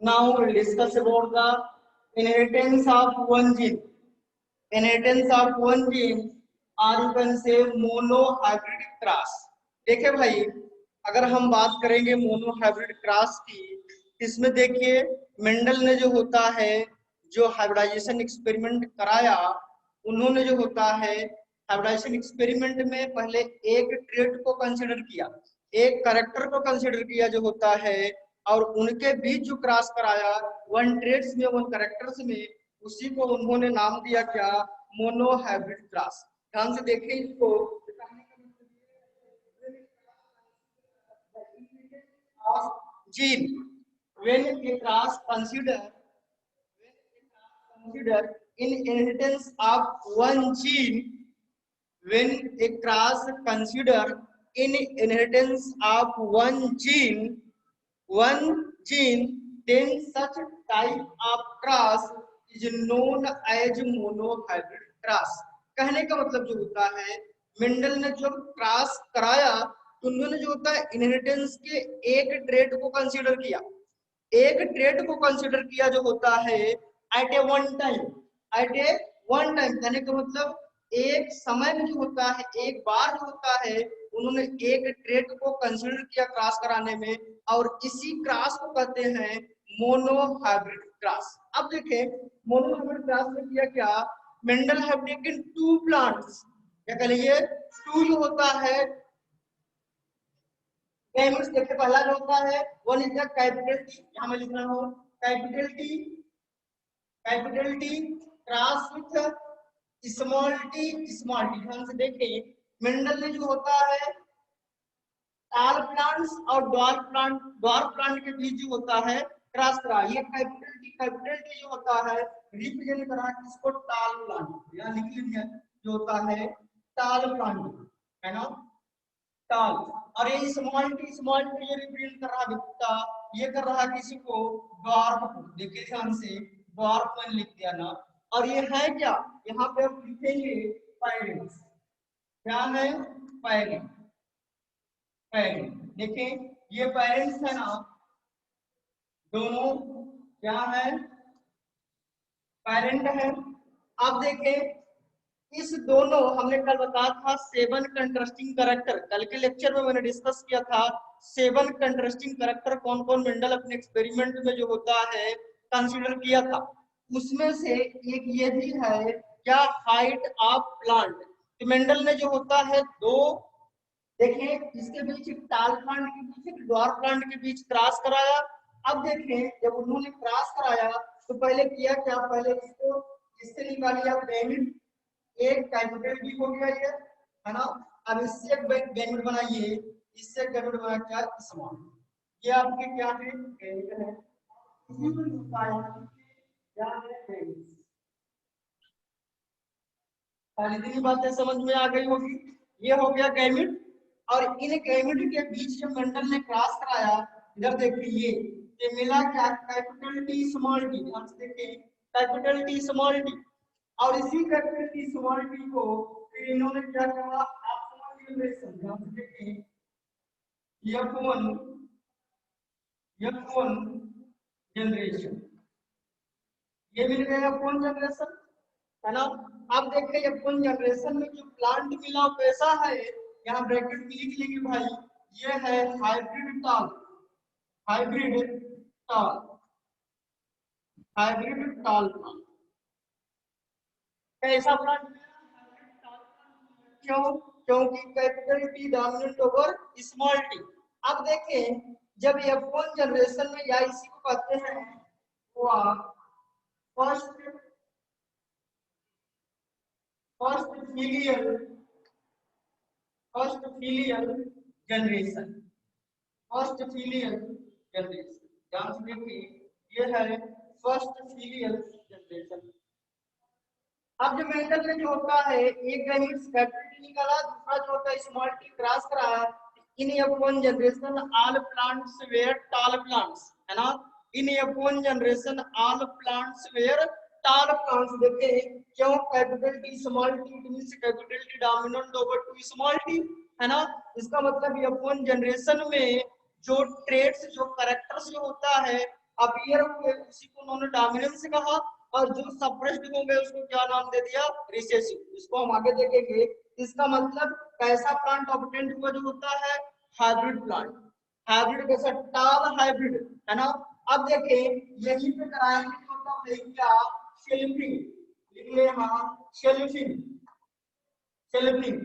Now we'll discuss about the inheritance of one gene. Inheritance of one gene, or you can say monohybrid cross. देखिए भाई, अगर हम बात करेंगे monohybrid cross की, इसमें देखिए मेंडल ने जो होता है, जो हाइब्रिडाइजेशन एक्सपेरिमेंट कराया, उन्होंने जो होता है हाइब्रिडाइजेशन एक्सपेरिमेंट में पहले एक ट्रेट को कंसिडर किया, एक कैरेक्टर को कंसिडर किया जो होता है, और उनके बीच जो क्रॉस कराया वन ट्रेड्स में, वन कैरेक्टर्स में, उसी को उन्होंने नाम दिया क्या, मोनोहाइब्रिड क्रॉस। ध्यान से देखिए इसको, gene when a cross consider in inheritance of one gene, when a cross consider in inheritance of one gene, then such type of cross is known as monohybrid cross। कहने का मतलब जो होता है, मेंडल ने जो क्रॉस कराया तो उन्होंने जो होता है इनहेरिटेंस के एक ट्रेट को कंसीडर किया, एक ट्रेट को कंसीडर किया जो होता है एट ए वन टाइम, एट ए वन टाइम कहने का मतलब एक समय में जो होता है, एक बार जो होता है, उन्होंने एक ट्रेट को कंसीडर किया क्रॉस कराने में, और इसी क्रॉस को कहते हैं मोनोहाइब्रिड क्रॉस। अब देखें मोनोहाइब्रिड क्रॉस में किया क्या, Mendel have taken two plants, क्या कह लीजिए टू जो होता है गैमेट्स। देखिए पहला जो होता है one is the capital T, यहां मैं लिख रहा हूं capital T cross with small T. ध्यान से देखें मेंडल ने जो होता है टाल प्लांट्स और ड्वार्फ प्लांट के बीच जो होता है क्रॉस करा, ये कैपिटल टी जो होता है रिप्रेजेंट करा किसको, टाल प्लांट, यहां लिख लीजिए जो होता है टाल प्लांट, है ना, टाल। और ये स्मॉल टी ये रिप्रेजेंट कर रहा वित्ता, ये कर रहा किसी को, ड्वार्फ को। देखिए ध्यान से ड्वार्फ मैंने लिख दिया ना, और ये है क्या, यहाँ पे हम लिखेंगे पेरेंट्स, क्या है पेरेंट, देखें ये पेरेंट्स है ना, दोनों क्या है पेरेंट है। अब देखें इस दोनों, हमने कल बताया था 7 कंट्रास्टिंग कैरेक्टर, कल के लेक्चर में मैंने डिस्कस किया था 7 कंट्रास्टिंग कैरेक्टर कौन कौन मेंडल अपने एक्सपेरिमेंट में जो होता है कंसीडर किया था, उसमें से एक ये भी है क्या, हाइट ऑफ प्लांट। तो मेंडल ने जो होता है दो, देखिए इसके बीच एक टाल प्लांट के बीच एक ड्वार्फ प्लांट के बीच क्रॉस कराया। अब देखें जब उन्होंने क्रॉस कराया तो पहले किया क्या, पहले इसको इससे निकालिए गैमेट, एक कैपिटल टी हो गया ये, है ना। अब इससे एक गैमेट बनाइए, इससे एक गैमेट बना क्या, स्मॉल, ये आपके क्या है गैमेट है, इसी को निकालना क्या है गैमेट। सारी इतनी बातें समझ में आ गई होगी, ये हो गया गैमेट। और इन गैमेट के बीच जब मेंडल ने क्रॉस कराया, इधर देखिए ये मिला क्या, कैपिटल टी स्मॉल टी, ध्यान से देखिए कैपिटल टी स्मॉल टी, और इसी कैपिटल टी स्मॉल टी को फिर इन्होंने क्या कहा, F1 जनरेशन, ध्यान से देखिए F1 जनरेशन, ये मिल गया F1 जनरेशन, है ना। अब देखिए F1 जनरेशन में जो प्लांट मिला कैसा है, यहाँ ब्रैकेट में लिख लेंगे भाई, ये है हाइब्रिड टाल, हाइब्रिड टाल, हाइब्रिड टाल प्लांट। कैसा प्लांट, क्यों, क्योंकि capital T dominant over small T. अब देखें जब F1 जनरेशन में, या इसी को कहते हैं वो फर्स्ट फिलियल जनरेशन, ध्यान से देखिए ये है फर्स्ट फिलियल जनरेशन। अब जो मेंडल ने जो होता है एक गैमेट्स कैपिटल टी निकाला, दूसरा जो होता है स्मॉल टी क्रॉस कराया, in F1 generation all plants were tall plants, है ना, in F1 generation all plants were tall plants. देखिए क्यों, capital T small T means capital T dominant over to small T, है ना। इसका मतलब F1 generation में जो ट्रेड्स, जो कैरेक्टर्स जो होता है अपीयर हुए उसी को उन्होंने डोमिनेंस कहा, और जो सप्रेस्ड हो गए उसको क्या नाम दे दिया, रिसेसिव। इसको हम आगे देखेंगे। इसका मतलब कैसा प्लांट ऑब्टेंड हुआ जो होता है हाइब्रिड प्लांट, हाइब्रिड कैसा टाल हाइब्रिड, है ना। अब देखें यहीं पे कराएंगे तो होता है क्या, शेल्फिंग, लिख ले हाँ, शेल्फिंग, शेल्फिंग,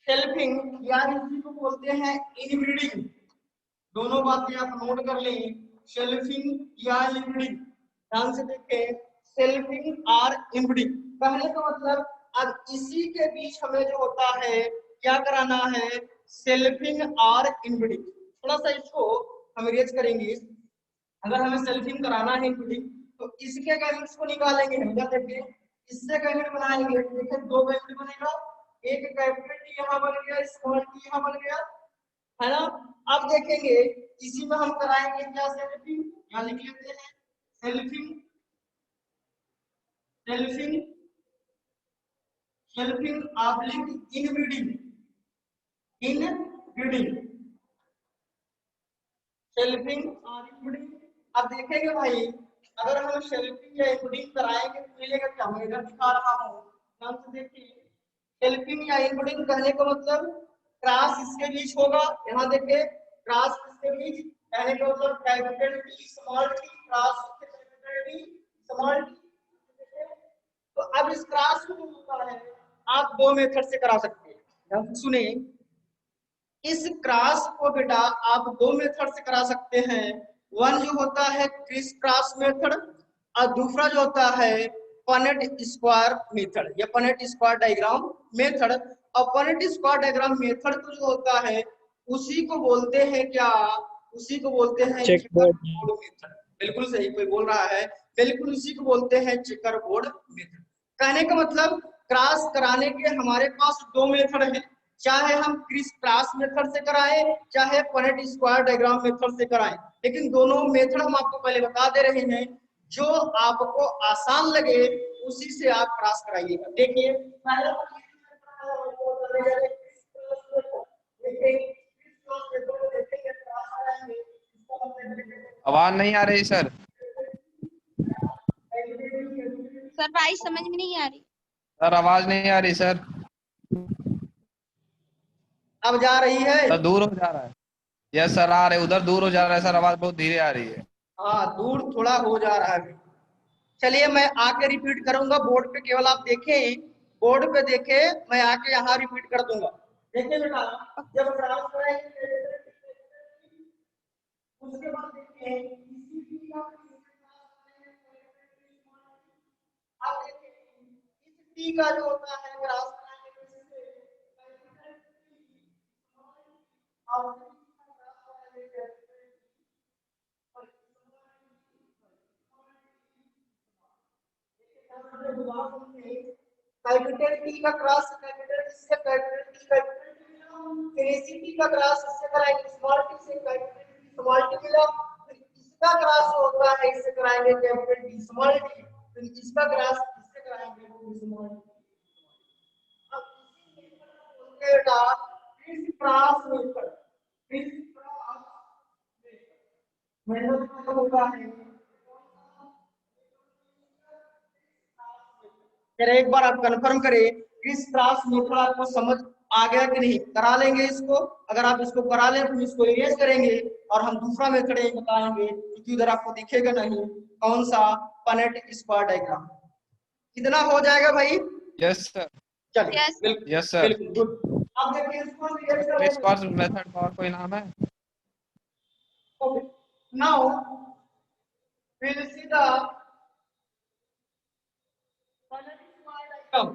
शेल्फिंग या इसी को बोलते हैं इनब्रीडिंग। दोनों बातें आप नोट कर लें, शेल्फिंग या इनब्रीडिंग। ध्यान से देखें, शेल्फिंग और इनब्रीडिंग कहने का मतलब अब इसी के बीच हमें जो होता है क्या कराना है, शेल्फिंग और इनब्रीडिंग। थोड़ा सा इसको हम रेज करेंगे। अगर हमें शेल्फिंग कराना है इनब्रीडिंग तो इसके गैमेट्स को निकालेंगे हम, क्या देखिए इससे गैमेट बनाएंगे, देखिए दो गैमेट बनेगा, एक कैपिटल टी यहाँ बन गया, स्मॉल टी यहाँ बन गया, है ना। अब देखेंगे इसी में हम कराएंगे क्या, सेल्फिंग, यहाँ लिख लेते हैं selfing, selfing, selfing oblique inbreeding, inbreeding, shelving और इनब्रीडिंग। अब देखेंगे भाई अगर हम शेल्फिंग या इनब्रीडिंग कराएंगे तो मिलेगा क्या, मैं इधर दिखा रहा हूँ, ध्यान से देखिए। शेल्फिंग या इनब्रीडिंग कहने का मतलब क्रॉस इसके बीच होगा, यहाँ देखिए क्रॉस इसके बीच, कहने का मतलब capital T small T cross capital T small T. तो अब इस क्रॉस को जो होता है आप दो मेथड से करा सकते हैं, सुने, इस क्रॉस को बेटा आप दो मेथड से करा सकते हैं। वन जो होता है क्रिस क्रॉस मेथड, और दूसरा जो होता है पनेट स्क्वायर मेथड या पनेट स्क्वायर डायग्राम मेथड। और पनेट स्क्वायर डायग्राम मेथड को जो होता है उसी को बोलते हैं क्या, उसी को बोलते हैं चेकर बोर्ड मेथड। बिल्कुल सही, कोई बोल रहा है, बिल्कुल उसी को बोलते हैं चेकर बोर्ड मेथड। कहने का मतलब क्रॉस कराने के हमारे पास दो मेथड हैं, चाहे हम क्रिस क्रॉस मेथड से कराएं चाहे पनेट स्क्वायर डायग्राम मेथड से कराएं, लेकिन दोनों मेथड हम आपको पहले बता दे रहे हैं, जो आपको आसान लगे उसी से आप क्रॉस कराइएगा। देखिए पहला आवाज नहीं आ रही सर, सर प्राइस समझ में नहीं आ रही। सर आवाज नहीं आ रही सर, अब जा रही है, सर दूर हो जा रहा है। यस सर आ रहे, उधर दूर हो जा रहा है सर, आवाज बहुत धीरे आ रही है। हाँ दूर थोड़ा हो जा रहा है। चलिए मैं आके रिपीट करूंगा, बोर्ड पे केवल आप देखें, बोर्ड पे देखें, मैं आके यहाँ रिपीट कर दूंगा। देखिए बेटा जब क्रॉस कराएंगे उसके बाद देखिए अब देखिए इस टी का जो होता है क्रॉस कैपिटल टी का क्रॉस कैपिटल टी से कैपिटल टी, कैपिटल टी का क्रॉस इससे कराएंगे स्मॉल टी से, कैपिटल टी स्मॉल टी मिला, फिर इसका क्रॉस होता है इससे कराएंगे कैपिटल टी स्मॉल टी, फिर इसका क्रॉस इससे कराएंगे स्मॉल टी। अब इसी मेथड को बोलते हैं criss cross method, criss cross method मतलब होता है। फिर एक बार आप कंफर्म करें क्रिस क्रॉस मेथड आपको समझ आ गया कि नहीं, करा लेंगे इसको। अगर आप इसको करा लें तो इसको इरेज करेंगे और हम दूसरा मेथड एक बताएंगे, क्योंकि उधर आपको दिखेगा नहीं कौन सा, पनेट स्क्वायर डायग्राम। कितना हो जाएगा भाई? यस सर, चलिए Yes. बिल्कुल यस सर। बिल्कुल गुड। अब देखिए इसको इरेज कर क्रिस लेंगे। क्रॉस मेथड का और कोई नाम है? Okay. Now we will see the Punnett square diagram.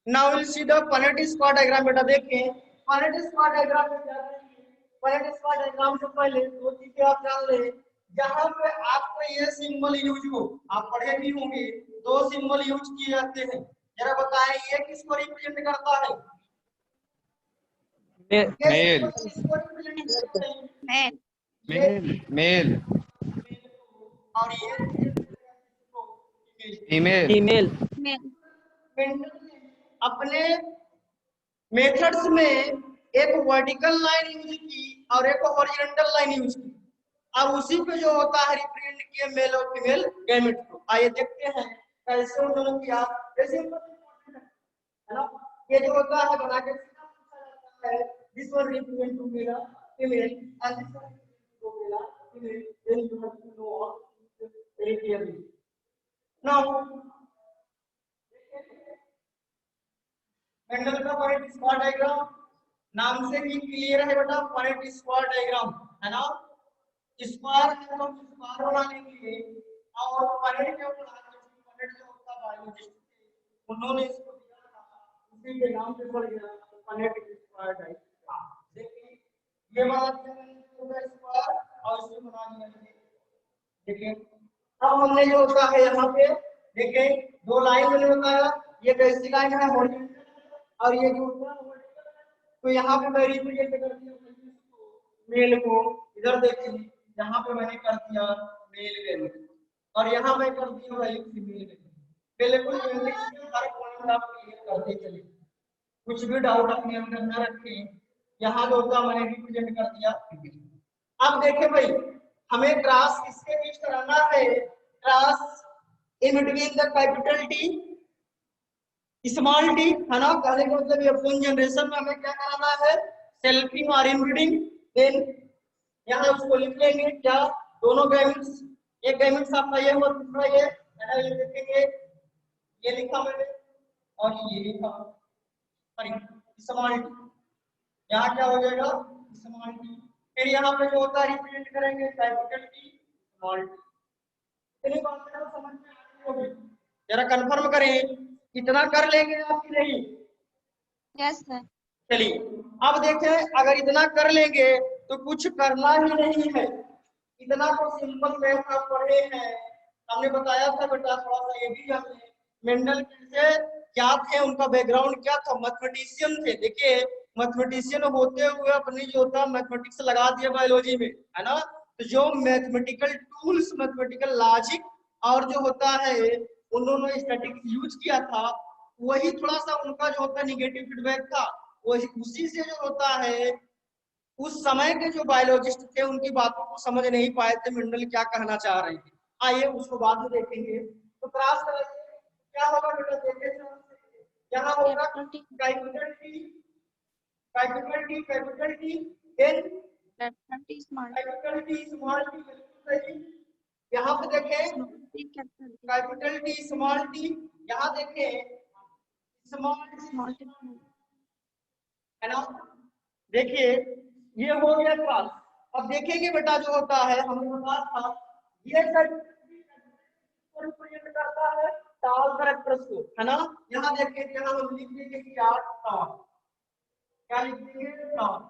Now we will see the Punnett square diagram. बेटा देखिए Punnett square diagram में क्या करेंगे, Punnett square diagram से पहले दो चीजें आप जान ले, जहां पे आपको ये सिंबल यूज हो, आप पढ़े भी होंगे, दो सिंबल यूज किए जाते हैं, जरा बताएं ये किसको रिप्रेजेंट करता है? मेल, किसको रिप्रेजेंट करता है? Man. मेल, मेल, और ये फीमेल, फीमेल। Man. अपने मेथड्स में एक वर्टिकल लाइन यूज की और एक हॉरिजॉन्टल लाइन यूज की। अब उसी पे जो होता है रिप्रेजेंट किया मेल और फीमेल गैमेट को। आइए देखते हैं कैसे उन्होंने किया। जैसे है ना, ये जो होता है बना के सीधा पूछा जाता है, this one represent to male female and this one to male female, then you have to know all very clearly. Now Mendel का पॉइंट स्क्वायर डायग्राम नाम से ही क्लियर है बेटा, पॉइंट स्क्वायर डायग्राम है ना। स्क्वायर है तो स्क्वायर बनाने के लिए और पॉइंट के ऊपर पॉइंट जो होता है बायोलॉजिस्ट उन्होंने इसको दिया था, उसी के नाम से पड़ गया पॉइंट स्क्वायर डायग्राम। देखिए ये वाला स्क्वायर और इसको बना दिया। देखिए अब हमने जो होता है यहाँ पे देखिए दो लाइन मैंने बताया, ये कैसी लाइन है हॉरिजॉन्टल और ये जो होता है तो यहाँ पे मैं रिप्रेजेंट कर दिया मेल को, इधर देखिए यहाँ पे मैंने कर दिया मेल गैमेट और यहाँ मैं कर दिया भाई फीमेल गैमेट। बिल्कुल हर पॉइंट आप क्लियर करते चलिए, कुछ भी डाउट अपने अंदर न रखें। यहाँ जो होता मैंने रिप्रेजेंट कर दिया फीमेल। अब देखिए भाई हमें क्रॉस किसके बीच कराना है, cross in between the capital T small T है ना। कहने का मतलब F1 जनरेशन में हमें क्या कराना है, सेल्फिंग और इनब्रीडिंग। देन यहाँ उसको लिख लेंगे क्या, दोनों गैमेट्स, एक गैमेट्स आपका ये और दूसरा ये है ना, ये लिखेंगे, ये लिखा मैंने और ये लिखा सॉरी स्मॉल टी, यहाँ क्या हो जाएगा स्मॉल टी। फिर यहाँ पे जो होता है रिप्रेजेंट करेंगे कैपिटल टी स्मॉल टी। इतनी बातें तो समझ में आ रही होगी, जरा कंफर्म करें इतना कर लेंगे आप कि नहीं। Yes sir. चलिए अब देखें अगर इतना कर लेंगे तो कुछ करना ही नहीं है, इतना तो सिंपल मैथ आप पढ़े हैं। हमने बताया था बेटा थोड़ा सा ये भी जान लें, मेंडल से क्या थे, उनका बैकग्राउंड क्या था, मैथमेटिशियन थे। देखिए मैथमेटिशियन होते हुए अपनी जो होता मैथमेटिक्स लगा दिया बायोलॉजी में है ना। तो जो मैथमेटिकल टूल्स, मैथमेटिकल लॉजिक और जो होता है उन्होंने स्टैटिक्स यूज किया था, वही थोड़ा सा उनका जो होता है निगेटिव फीडबैक था, वही उसी से जो होता है उस समय के जो बायोलॉजिस्ट थे उनकी बातों को समझ नहीं पाए थे मेंडल क्या कहना चाह रहे थे। आइए उसको बाद में देखेंगे। तो क्रॉस कराइए क्या होगा बेटा, देखिए यहाँ होगा capital T capital T capital T, then capital T small capital T small T, बिल्कुल सही। यहाँ पे देखें कैपिटल टी स्मॉल टी, यहाँ देखें स्मॉल टी है ना। देखिए ये हो गया क्रॉस। अब देखेंगे बेटा जो होता है हमने बताया था ये रिप्रेजेंट करता है टॉल कैरेक्टर्स को है ना। यहाँ देखिए यहाँ हम लिख देंगे कि यार टॉल, क्या लिख देंगे टॉल,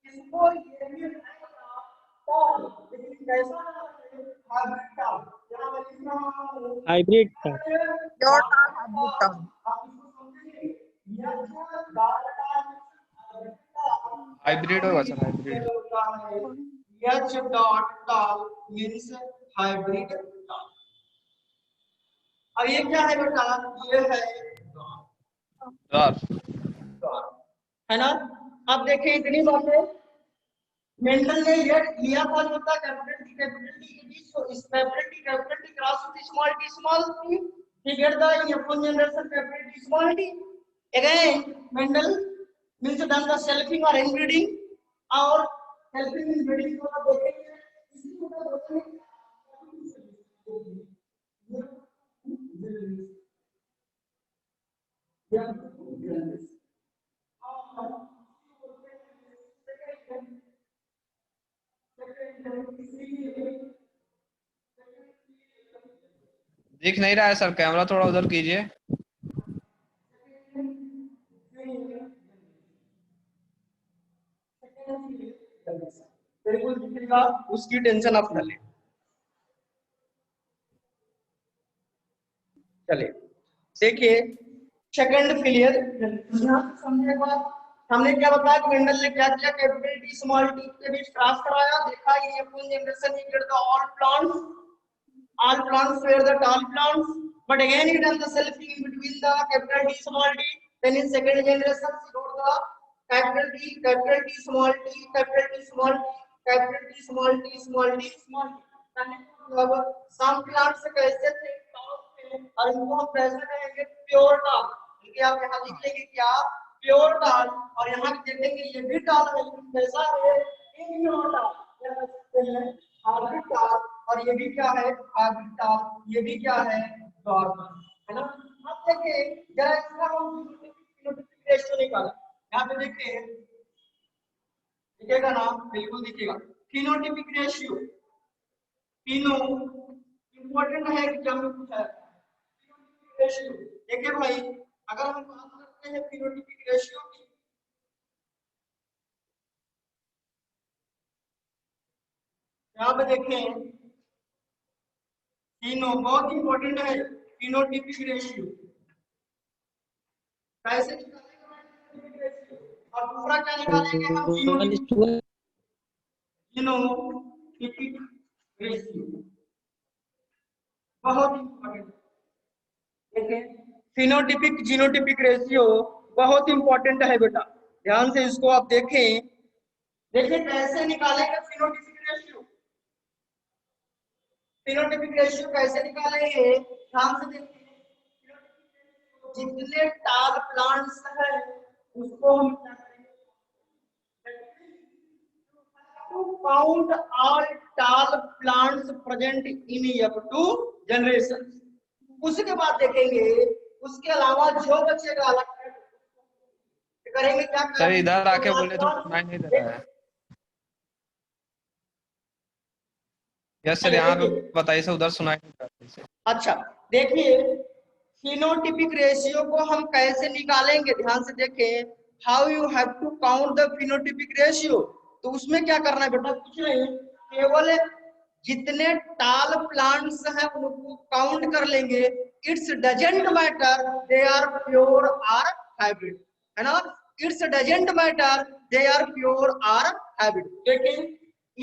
इसको ये भी टॉल लेकिन कैसा हाइब्रिड टॉल, यहाँ मैं लिख रहा हूं हाइब्रिड टॉल। हाइब्रिड होगा sir, hybrid. H dot tall means hybrid tall। अब ये क्या है बेटा, ये है डॉट है ना। अब देखें इतनी बातें मेंडल ने ये लिया था जो था कैपिटल टी के बीच, तो इस capital T cross with small T he get the F1 generation capital T small t। Again Mendel means done the selfing or inbreeding और selfing inbreeding को देखेंगे इसी को बोलते हैं दिख नहीं रहा है सर, कैमरा थोड़ा उधर कीजिए। बिल्कुल दिखेगा, उसकी टेंशन आप न लें। चलिए देखिए सेकंड फेलियर समझने के बाद हमने क्या बताया कि मेंडल ने क्या किया, कैपिटल टी स्मॉल टी के बीच क्रॉस कराया, देखा ये F1 generation he the all plants were the tall plants, but again he done the selfing in between the capital T small t, then in second generation he got the capital T, capital T small T, capital T small T, capital T small T, small T small T. मतलब some plants कैसे थे और इनको हम कैसे कहेंगे pure डाल, क्योंकि आप यहाँ लिख लेंगे क्या प्योर डाल, और यहाँ देखेंगे ये भी डाल है लेकिन कैसा है इम्प्योर डाल, हाइब्रिड डाल, और ये भी क्या है हाइब्रिड डाल, ये भी क्या है नॉर्मल, है ना। अब देखिए जरा इसका हम फिनोटाइपिक रेशियो निकालें। यहाँ पे देखिए दिखेगा ना, बिल्कुल दिखेगा फिनोटाइपिक रेशियो। फिनो इंपॉर्टेंट है एग्जाम में पूछा है रेशियो। देखिए भाई अगर हम बात करते हैं फिनोटाइपिक रेशियो की, यहाँ पे देखें फिनो बहुत इंपॉर्टेंट है फिनोटाइपिक रेशियो कैसे निकालेंगे और दूसरा क्या निकालेंगे हम फिनोटाइपिक रेशियो, बहुत इंपॉर्टेंट। देखिए फिनोटाइपिक जीनोटाइपिक रेशियो बहुत इंपॉर्टेंट है बेटा, ध्यान से इसको आप देखें। देखिए कैसे निकालेंगे फिनोटाइपिक रेशियो, फिनोटाइपिक रेशियो कैसे निकालेंगे ध्यान से देखिए। जितने टाल प्लांट्स है उसको हम क्या करेंगे to count all tall plants present in F2 generation। उसके बाद देखेंगे उसके अलावा जो बचेगा अलग करेंगे क्या सर करेंगे इधर आके बोले तो सुनाई नहीं दे रहा है। यस सर यहाँ पे बताइए सर, उधर सुनाई नहीं दे रहा है। अच्छा देखिए फिनोटाइपिक रेशियो को हम कैसे निकालेंगे, ध्यान से देखें। How you have to count the phenotypic ratio, तो उसमें क्या करना है बेटा कुछ नहीं, केवल जितने टाल प्लांट्स हैं उनको काउंट कर लेंगे। It's doesn't matter they are pure or hybrid, है ना। It's doesn't matter they are pure or hybrid. देखिए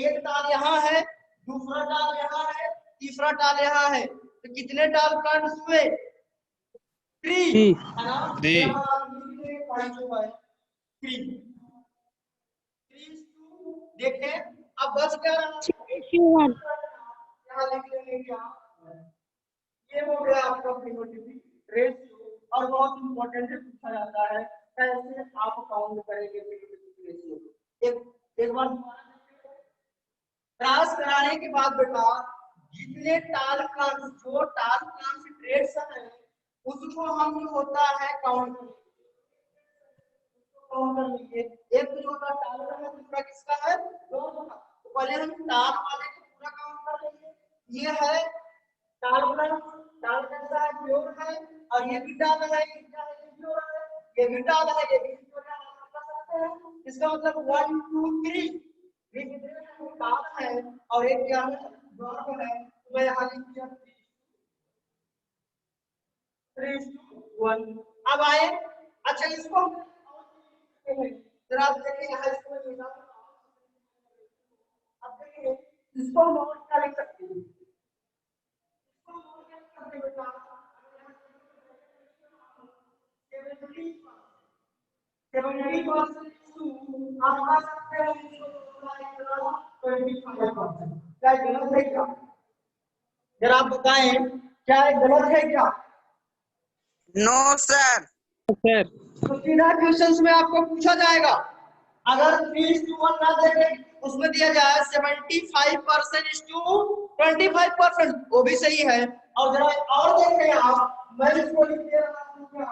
एक टाल यहाँ है, दूसरा टाल यहाँ है, तीसरा टाल यहाँ है, तो कितने टाल प्लांट्स हुए 3, है ना। देखें अब बस क्या रहा, यहाँ लिख लेंगे क्या, ये हो गया आपका फिनोटाइपिक रेशियो। और बहुत इंपॉर्टेंट है, पूछा जाता है कैसे आप काउंट करेंगे फिनोटाइपिक रेशियो। एक बार क्रॉस कराने के बाद बेटा जितने टाल प्लांट्स जो टाल प्लांट्स ट्रेड्स हैं उसको हम जो होता है काउंट कर लीजिए। एक तो जो होता टाल का है दूसरा किसका है दोनों का, तो पहले हम टाल वाले को पूरा काउंट कर लेंगे। ये है टाल प्लांट, टाल कैसा है प्योर है, और ये भी टाल है, ये क्या है प्योर है, ये भी टाल है, ये भी प्योर है, आप कर सकते हैं। इसका मतलब 1 2 3 ये कितने टाल है और एक क्या है डॉट है, तो मैं यहां लिख दिया 3:1। अब आए अच्छा इसको जरा आप देखिए यहाँ इसको अब देखिए इसको हम और क्या लिख सकते हैं, इसको और क्या लिख सकते हैं बेटा 70% आप आ सकते हैं 25%। क्या गलत है क्या, जरा आप बताएं क्या गलत है क्या। No sir. सर तो सीधा क्वेश्चंस में आपको पूछा जाएगा, अगर 3:1 ना देखे उसमें दिया जाए 75% to 25%, वो भी सही है। और जरा और देखें आप, मैं इसको लिख दे रहा हूँ क्या,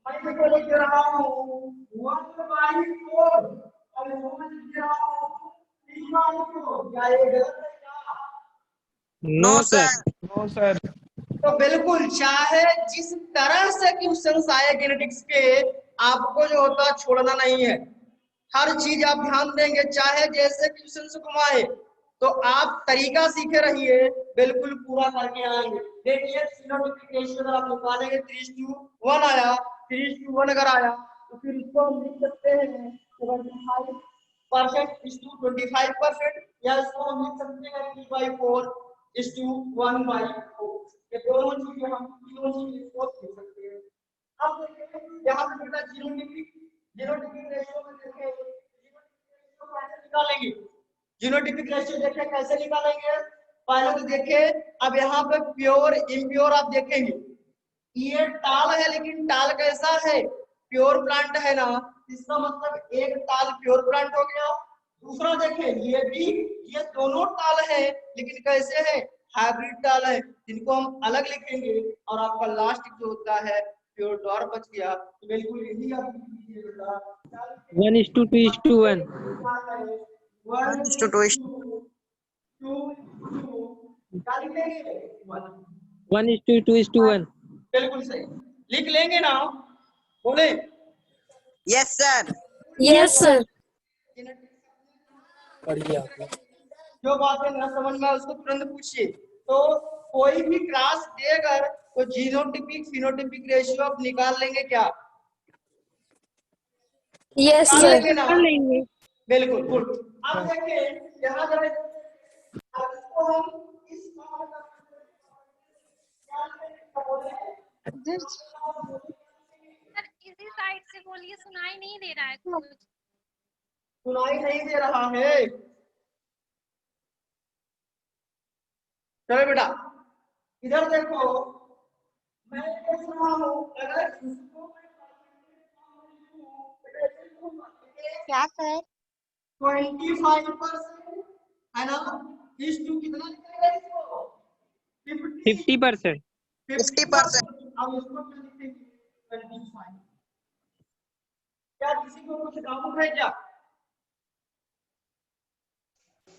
मैं इसको लिख दे रहा हूँ 1/4 और इसको मैं लिख दे रहा हूँ 3/4, क्या ये गलत है क्या। No sir. No sir. तो बिल्कुल चाहे जिस तरह से क्वेश्चंस आए जेनेटिक्स के, आपको जो होता छोड़ना नहीं है, हर चीज आप ध्यान देंगे, चाहे जैसे क्वेश्चंस घुमाए तो आप तरीका सीखे रहिए, बिल्कुल पूरा करके आएंगे। देखिए सिनोटिफिकेशन आप निकालेंगे 3:1 आया, 3:1 अगर आया तो फिर इसको हम लिख सकते हैं 75% is to 25%, या इसको हम लिख सकते हैं 3/4 is to 1/4। ये दोनों चीजें हम तीनों चीजें को लिख सकते हैं। अब देखिए यहाँ पे बेटा जीनोटाइपिक जीनोटिपिक रेशियो में देखें, जीनोटिपिक रेशियो कैसे निकालेंगे, जीनोटिपिक रेशियो देखें कैसे निकालेंगे। पहले तो देखें, अब यहाँ पे प्योर इम्प्योर आप देखेंगे, ये टाल है लेकिन टाल कैसा है, प्योर प्लांट है ना, इसका मतलब एक टाल प्योर प्लांट हो गया। दूसरा देखें, ये भी, ये दोनों टाल है लेकिन कैसे है, हाइब्रिड टाल है, जिनको हम अलग लिखेंगे। और आपका लास्ट जो होता है प्योर डॉर बच गया। तो बिल्कुल यही आप लीजिएगा 1:2:1 क्या लिखेंगे, 1:2:1 बिल्कुल सही लिख लेंगे ना, बोले। Yes, sir. Yes, sir. जो बातें न समझ में आए उसको तुरंत पूछिए। तो कोई भी क्लास देकर तो जीनोटिपिक फिनोटिपिक रेशियो आप निकाल लेंगे क्या, Yes, निकाल sir. लेंगे ना, बिल्कुल गुड। अब देखिए यहाँ जब इसको हम इस सर इसी साइड से बोलिए, सुनाई नहीं दे रहा है कुछ। सुनाई नहीं दे रहा है, चलो बेटा इधर देखो, मैं पूछ रहा हूँ अगर इसको क्या सर? 25% है ना, इस टू कितना लिखेगा इसको 50%. 50%. अब इसको क्या लिखेंगे 25। क्या किसी को कुछ डाउट है क्या,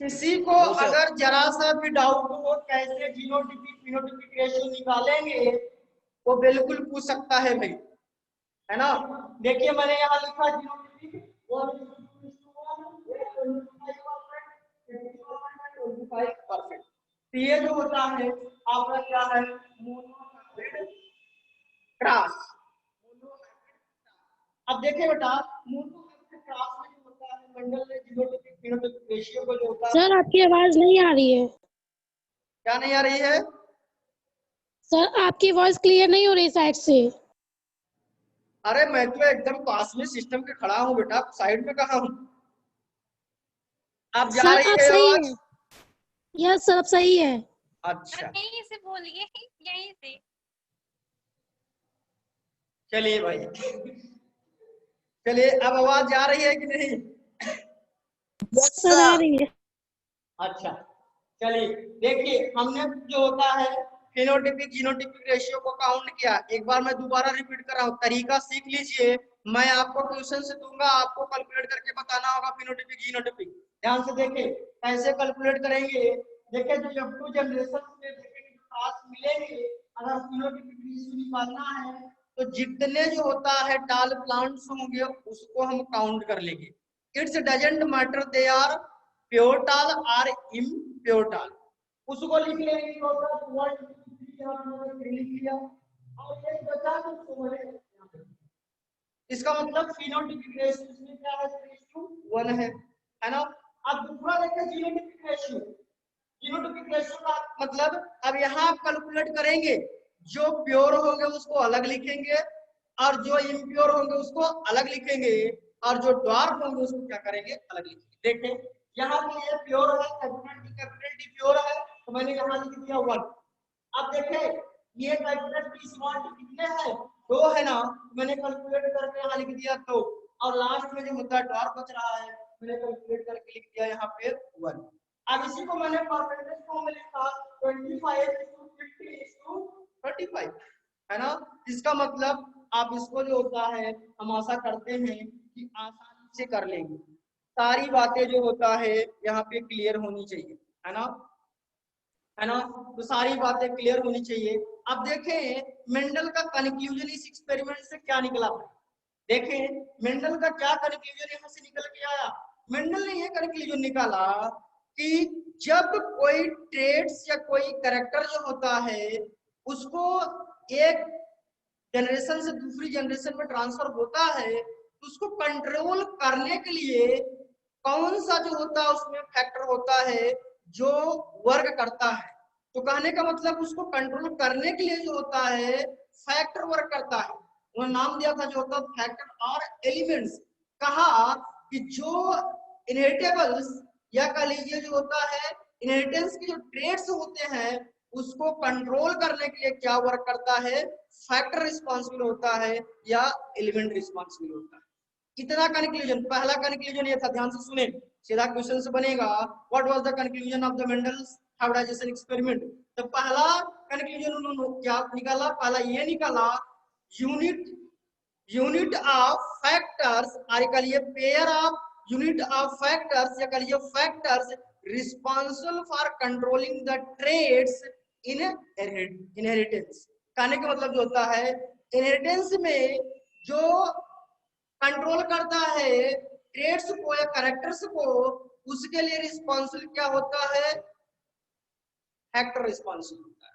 किसी को अगर जरा सा भी डाउट हो कैसे जीनोटिपिक फिनोटिपिक रेशियो निकालेंगे वो बिल्कुल पूछ सकता है भाई, है ना। देखिए मैंने यहाँ लिखा जीनोटिपिक 25%। तो ये जो होता है आपका क्या है, मोनोहाइब्रिड क्रॉस। अब देखिए बेटा मोनोहाइब्रिड क्रॉस में जो होता है मंडल में जीनोटिपिक फिनोटिपिक रेशियो को जो होता है, सर आपकी आवाज नहीं आ रही है। क्या नहीं आ रही है, सर आपकी वॉइस क्लियर नहीं हो रही साइड से। अरे मैं तो एकदम पास में सिस्टम के खड़ा हूँ बेटा, साइड में कहा हूँ। आप जा सर रही आप है सही आवाज, है। यस सर आप सही है। अच्छा यहीं से बोलिए, यहीं से। चलिए भाई चलिए अब आवाज जा रही है कि नहीं, Yes, सर आ sir. रही है। अच्छा चलिए देखिए हमने जो होता है फिनोटिपिक जीनोटिपिक रेशियो को काउंट किया। एक बार मैं दोबारा रिपीट कर रहा हूँ, तरीका सीख लीजिए, मैं आपको क्वेश्चन से दूंगा, आपको कैलकुलेट करके बताना होगा फिनोटिपिक जीनोटिपिक। ध्यान से देखें कैसे कैलकुलेट करेंगे। देखिए जो जब टू जनरेशन में देखेंगे जो टास्क मिलेंगे, अगर फिनोटिपिक रेशियो निकालना है तो जितने जो होता है टाल प्लांट्स होंगे उसको हम काउंट कर लेंगे। It's doesn't matter they are pure tall और इम्प्योर टाल, उसको लिख लेंगे और एक बचा तो उसको बोले। इसका मतलब फिनोटिपिक रेशियो इसमें क्या है 3:1 है ना। अब दूसरा देखिए जीनोटिपिक रेशियो, जीनोटिपिक रेशियो का मतलब अब यहाँ आप कैलकुलेट करेंगे, जो प्योर होंगे उसको अलग लिखेंगे और जो इम्प्योर होंगे उसको अलग लिखेंगे और जो ड्वार्फ होंगे उसको क्या करेंगे अलग लिखेंगे। देखें यहाँ पे ये प्योर है, कैपिटल टी प्योर है तो मैंने यहाँ लिख दिया 1। अब देखें ये कैपिटल टी स्मॉल टी कितने हैं 2 है ना, मैंने कैलकुलेट करके यहाँ लिख दिया 2 और लास्ट में जो मुद्दा ड्वार्फ बच रहा है मैंने कैलकुलेट करके लिख दिया यहाँ पे 1। अब इसी को मैंने परसेंटेज फॉर्म में लिखा 25:50:35 है ना। इसका मतलब आप इसको जो होता है हम आशा करते हैं कि आसानी से कर लेंगे, सारी बातें जो होता है यहाँ पे क्लियर होनी चाहिए, है ना, है ना। तो सारी बातें क्लियर होनी चाहिए। अब देखें मेंडल का कंक्लूजन इस एक्सपेरिमेंट से क्या निकला है। देखें मेंडल का क्या कंक्लूजन यहाँ से निकल के आया। मेंडल ने ये कंक्लूजन निकाला कि जब कोई ट्रेड्स या कोई कैरेक्टर जो होता है उसको एक जनरेशन से दूसरी जनरेशन में ट्रांसफर होता है तो उसको कंट्रोल करने के लिए कौन सा जो होता है उसमें फैक्टर होता है जो वर्क करता है। तो कहने का मतलब उसको कंट्रोल करने के लिए जो होता है फैक्टर वर्क करता है, वो नाम दिया था जो होता है फैक्टर और एलिमेंट्स। कहा कि जो इनहेरिटेबल्स या कह लीजिए जो होता है इनहेरिटेंस के जो ट्रेड्स होते हैं उसको कंट्रोल करने के लिए क्या वर्क करता है, फैक्टर रिस्पॉन्सिबल होता है या एलिमेंट रिस्पॉन्सिबल होता है। इतना कंक्लूजन, पहला कंक्लूजन ये था, ध्यान से सुने, सीधा क्वेश्चन से बनेगा। What was the conclusion of the Mendel's hybridization experiment. तो पहला कंक्लूजन उन्होंने क्या निकाला, पहला ये निकाला यूनिट ऑफ फैक्टर्स, और कहिए pair of unit of factors या कहिए factors responsible for controlling the traits in inheritance. कहने का मतलब जो होता है इनहेरिटेंस में जो कंट्रोल करता है ट्रेड्स को या कैरेक्टर्स को, उसके लिए रिस्पॉन्सिबल क्या होता है, फैक्टर रिस्पॉन्सिबल होता है,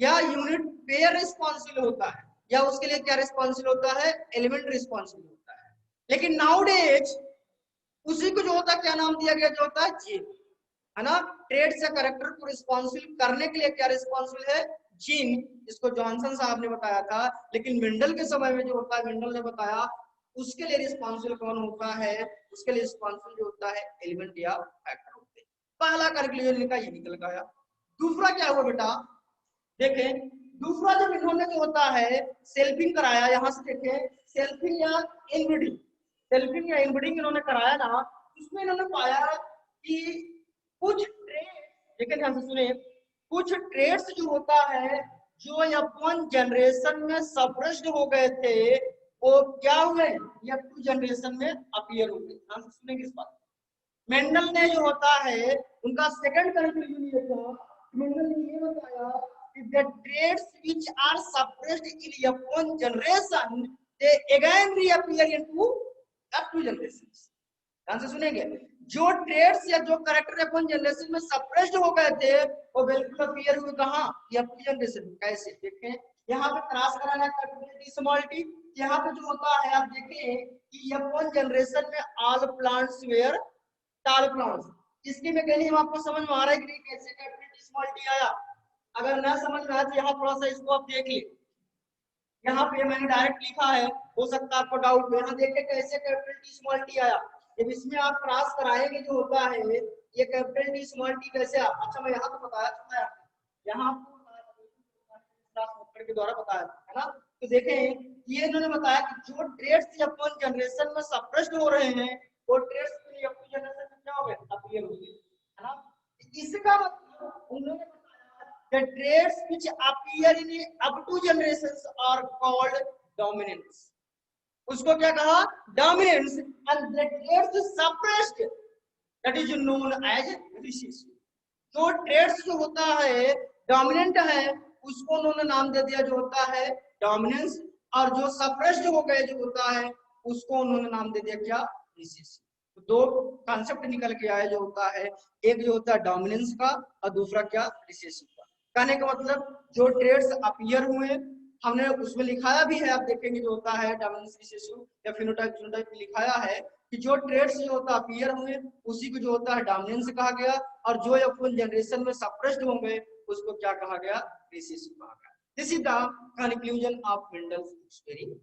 या यूनिट पेयर रिस्पॉन्सिबल होता है, या उसके लिए क्या रिस्पॉन्सिबल होता है, एलिमेंट रिस्पॉन्सिबल होता है। लेकिन नाउडेज उसी को जो होता है क्या नाम दिया गया, जो होता है जीन, है ना। ट्रेड्स या कैरेक्टर को रिस्पॉन्सिबल करने के लिए क्या रिस्पॉन्सिबल है, जीन। इसको जॉनसन साहब ने बताया था, लेकिन मेंडल के समय में जो होता है मेंडल ने बताया उसके लिए रिस्पॉन्सिबल कौन होता है, उसके लिए रिस्पॉन्सिबल जो होता है एलिमेंट या फैक्टर होते हैं। पहला कंक्लूजन इनका ये निकल गया। दूसरा क्या हुआ बेटा, देखें दूसरा जब इन्होंने जो होता है सेल्फिंग कराया, यहाँ से देखें सेल्फिंग या इनब्रीडिंग, सेल्फिंग या इनब्रीडिंग इन्होंने कराया ना, उसमें इन्होंने पाया कि कुछ ट्रेड्स, देखिए ध्यान से सुने, कुछ ट्रेड्स जो होता है जो F1 जनरेशन में सप्रेस्ड हो गए थे वो क्या हुए, F2 जनरेशन में अपीयर हो गए। ध्यान से सुनेंगे इस बात। मेंडल ने जो होता है उनका सेकंड कंक्लूजन ये था, मेंडल ने ये बताया कि the traits which are suppressed in F1 generation they again reappear into F2 generations। ध्यान से सुनेंगे, जो ट्रेड्स या जो कैरेक्टर F1 जनरेशन में सप्रेस्ड हो गए थे वो बिल्कुल अपीयर हुए कहां, F2 जनरेशन में। कैसे, देखें यहाँ पे क्रॉस कराना कैपिटल स्मॉल टी, यहाँ पे जो होता है आप देखें कि F1 जनरेशन में ऑल प्लांट्स वेयर टाल प्लांट्स। इसकी मैकेनिज्म आपको समझ में आ रहा है कि नहीं, कैसे कैपिटल स्मॉल टी आया। अगर ना समझ में आया तो यहाँ थोड़ा सा इसको आप देख लीजिए, यहाँ पे मैंने डायरेक्ट लिखा है, हो सकता है आपको डाउट हो, यहाँ देखें कैसे कैपिटल टी स्मॉल टी आया। जब इसमें आप क्रॉस कराएंगे जो होता है ये कैपिटल टी स्मॉल टी कैसे आया। अच्छा मैं यहाँ तो बताया था, यहाँ के द्वारा बताया है ना। तो देखें ये इन्होंने बताया कि जो ट्रेड्स F1 जनरेशन में सप्रेस्ड हो रहे हैं वो ट्रेड्स F2 जनरेशन में क्या हो गए, अपीयर हो गए, है ना। इसका मतलब उन्होंने the traits which appear in F2 generations are called dominants। उसको क्या कहा, dominants, and the traits suppressed that is known as recessive। जो traits जो होता है dominant है उसको उन्होंने नाम दे दिया जो होता है dominance, और जो suppressed हो गए जो होता है उसको उन्होंने नाम दे दिया क्या, recessive। तो दो कॉन्सेप्ट निकल के आए जो होता है, एक जो होता है डोमिनेंस का और दूसरा क्या, रिसेसिव का। कहने का मतलब जो ट्रेड्स अपीयर हुए हमने उसमें लिखाया भी है, आप देखेंगे जो होता है डोमिनेंस रिसेसिव या फिनोटाइप जीनोटाइप लिखाया है कि जो ट्रेड्स जो होता है अपीयर हुए उसी को जो होता है डोमिनेंस कहा गया, और जो F1 जनरेशन में सप्रेस्ड होंगे उसको क्या कहा गया, रिसेसिव कहा गया। This is the conclusion of Mendel's experiment.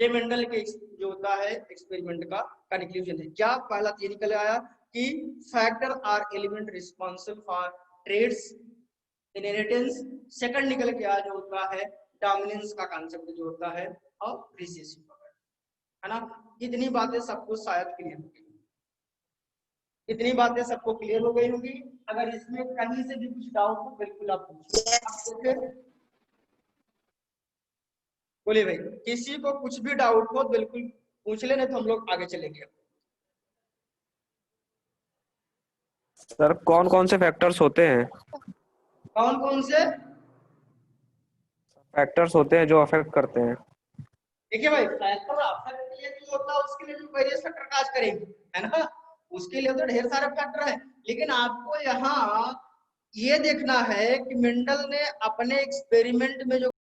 ये मेंडल के जो होता है एक्सपेरिमेंट का कंक्लूजन है। क्या पहला ये निकल आया कि factor or element responsible for traits inheritance. Second निकल के आया जो होता है डोमिनेंस का कांसेप्ट जो होता है, और रिसेसिव है ना। इतनी बातें सबको शायद क्लियर हो गई, इतनी बातें सबको क्लियर हो गई होगी। अगर इसमें कहीं से भी कुछ डाउट हो बिल्कुल आप पूछिए। बोलिए भाई, किसी को कुछ भी डाउट हो बिल्कुल पूछ लेने, तो हम लोग आगे चलेंगे। सर कौन कौन से फैक्टर्स होते हैं, कौन कौन से फैक्टर्स होते हैं जो अफेक्ट करते हैं। देखिए भाई, फैक्टर अफेक्ट के लिए जो होता है उसके लिए जो वेरियस फैक्टर काज करेंगे, है ना, उसके लिए तो ढेर सारे फैक्टर है। लेकिन आपको यहाँ ये देखना है कि मेंडल ने अपने एक्सपेरिमेंट में जो